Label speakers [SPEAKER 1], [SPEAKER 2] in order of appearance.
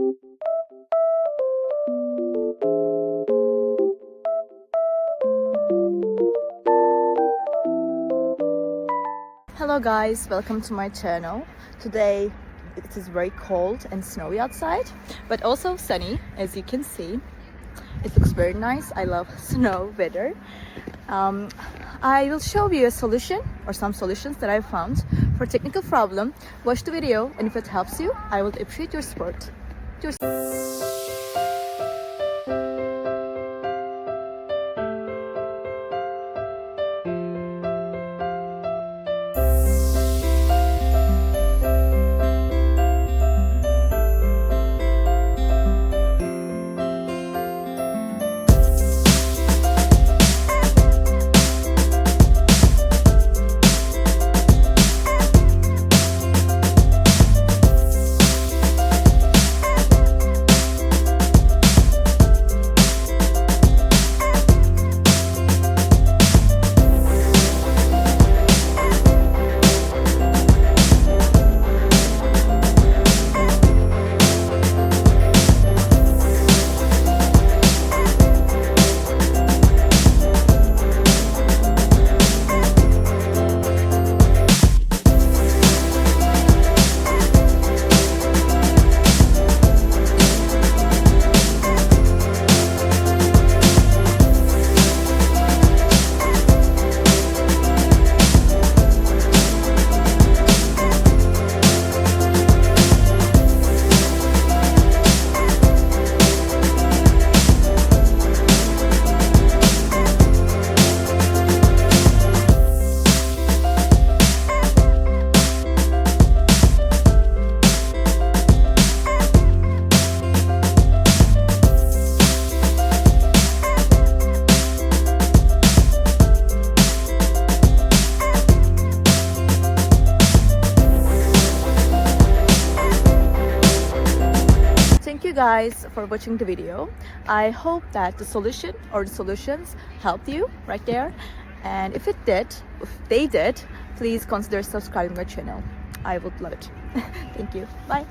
[SPEAKER 1] Hello guys, welcome to my channel. Today it is very cold and snowy outside, but also sunny, as you can see. It looks very nice. I love snow weather. I will show you a solution or some solutions that I found for technical problem. Watch the video, and if it helps you, I will appreciate your support. Thank you guys for watching the video. I hope that the solution or the solutions helped you right there, and if they did, please consider subscribing my channel. I would love it. Thank you. Bye.